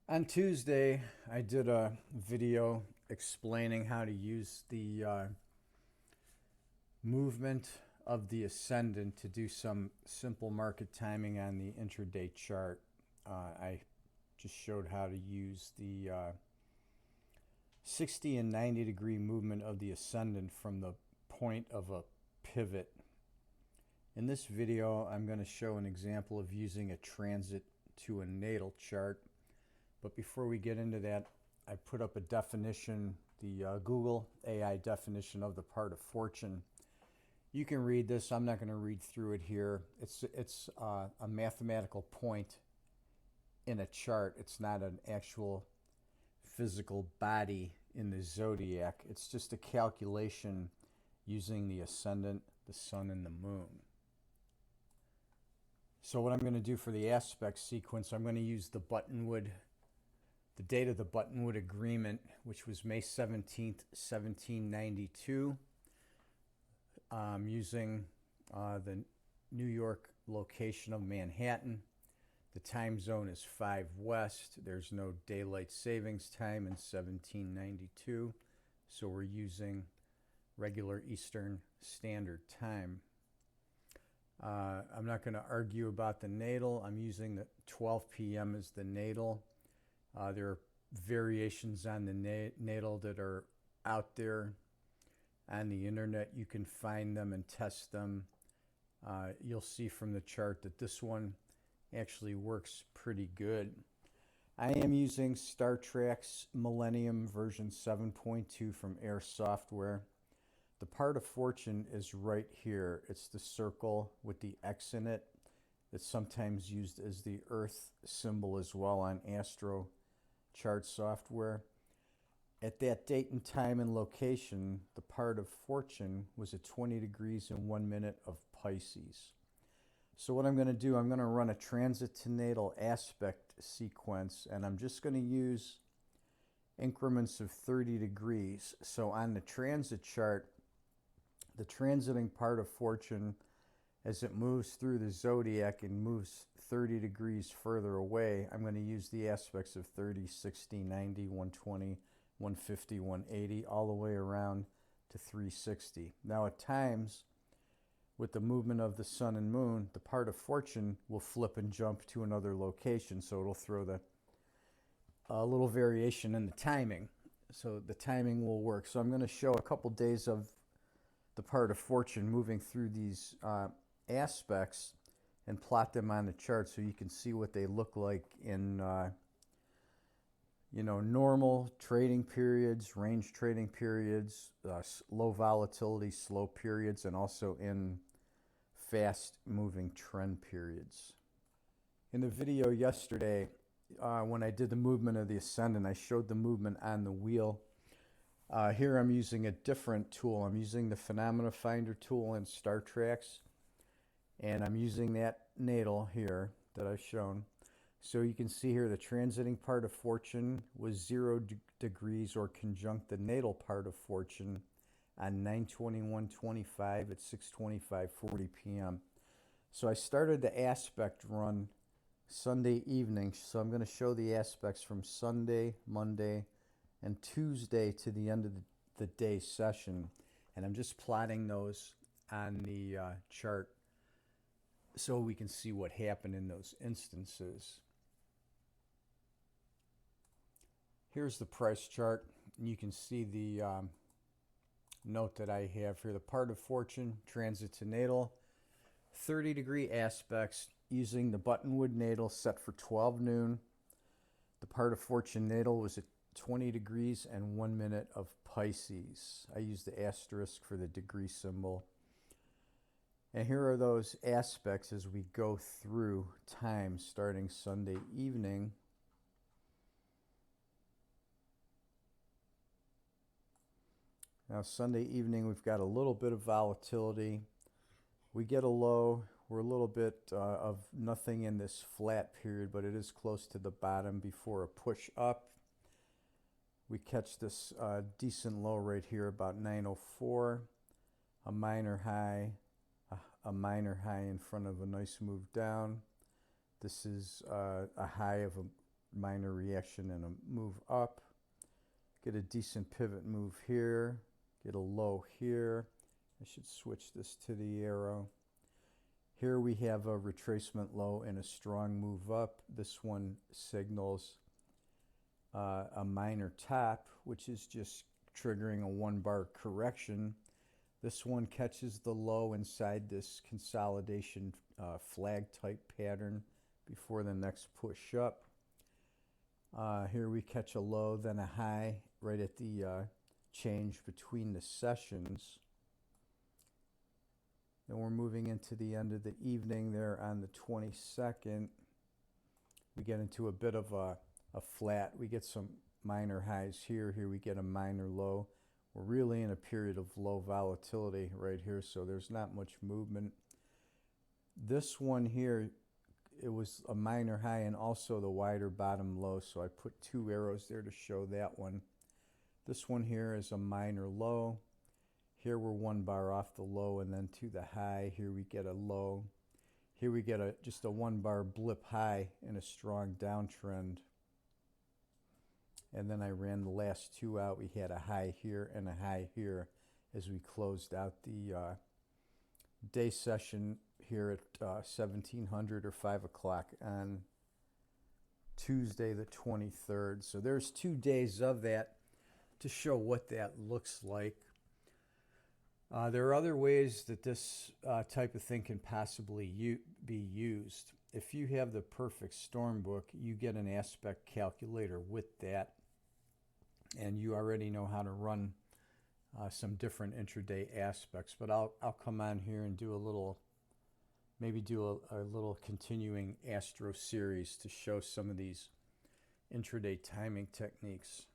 On Tuesday, I did a video explaining how to use the movement of the ascendant to do some simple market timing on the intraday chart. I just showed how to use the 60 and 90 degree movement of the ascendant from the point of a pivot. In this video, I'm going to show an example of using a transit to a natal chart. But before we get into that, I put up a definition, the Google AI definition of the part of fortune. You can read this. I'm not going to read through it here. It's a mathematical point in a chart. It's not an actual physical body in the zodiac. It's just a calculation using the ascendant, the sun, and the moon. So what I'm going to do for the aspect sequence, I'm going to use the date of the Buttonwood Agreement, which was May 17th, 1792. I'm using the New York location of Manhattan. The time zone is 5 West. There's no daylight savings time in 1792, so we're using regular Eastern Standard Time. I'm not going to argue about the natal. I'm using the 12 p.m. as the natal. There are variations on the natal that are out there on the internet. You can find them and test them. You'll see from the chart that this one actually works pretty good. I am using Star Trek's Millennium version 7.2 from Air Software. The part of fortune is right here. It's the circle with the X in it. It's sometimes used as the Earth symbol as well on Astro chart software. At that date and time and location, the part of fortune was at 20 degrees and 1 minute of Pisces. So what I'm going to do, I'm going to run a transit to natal aspect sequence, and I'm just going to use increments of 30 degrees. So on the transit chart, the transiting part of fortune, as it moves through the zodiac and moves 30 degrees further away, I'm going to use the aspects of 30, 60, 90, 120, 150, 180, all the way around to 360. Now at times, with the movement of the sun and moon, the part of fortune will flip and jump to another location, so it'll throw a little variation in the timing. So the timing will work. So I'm going to show a couple days of the part of fortune moving through these aspects and plot them on the chart so you can see what they look like in normal trading periods, range trading periods, low volatility, slow periods, and also in fast moving trend periods. In the video yesterday, when I did the movement of the ascendant, I showed the movement on the wheel. Here I'm using a different tool. I'm using the Phenomena Finder tool in Star Treks, and I'm using that natal here that I've shown. So you can see here the transiting part of fortune was 0 degrees or conjunct the natal part of fortune on 9/21/25 at 6:25:40 p.m. So I started the aspect run Sunday evening, so I'm going to show the aspects from Sunday, Monday, and Tuesday to the end of the day session, and I'm just plotting those on the chart so we can see what happened in those instances. Here's the price chart, and you can see the note that I have here. The part of fortune, transit to natal, 30-degree aspects using the Buttonwood natal set for 12 noon. The part of fortune natal was at 20 degrees and 1 minute of Pisces. I use the asterisk for the degree symbol. And here are those aspects as we go through time starting Sunday evening. Now Sunday evening we've got a little bit of volatility. We get a low. We're a little bit of nothing in this flat period, but it is close to the bottom before a push up. We catch this decent low right here about 9:04, a minor high, a minor high in front of a nice move down. This is a high of minor reaction and a move up. Get a decent pivot move here. Get a low here. I should switch this to the arrow. Here we have a retracement low and a strong move up. This one signals a minor top, which is just triggering a 1-bar correction. This one catches the low inside this consolidation flag type pattern before the next push up. Here we catch a low, then a high right at the change between the sessions. Then we're moving into the end of the evening there on the 22nd. We get into a bit of a flat. We get some minor highs here. Here we get a minor low. We're really in a period of low volatility right here, so there's not much movement. This one here, it was a minor high and also the wider bottom low, so I put 2 arrows there to show that one. This one here is a minor low. Here we're 1 bar off the low and then to the high. Here we get a low. Here we get just a 1 bar blip high and a strong downtrend. And then I ran the last 2 out. We had a high here and a high here as we closed out the day session here at 1700 or 5 o'clock on Tuesday the 23rd. So there's 2 days of that to show what that looks like. There are other ways that this type of thing can possibly be used. If you have the perfect storm book, you get an aspect calculator with that, and you already know how to run some different intraday aspects. But I'll come on here and do a little, maybe do a little continuing astro series to show some of these intraday timing techniques.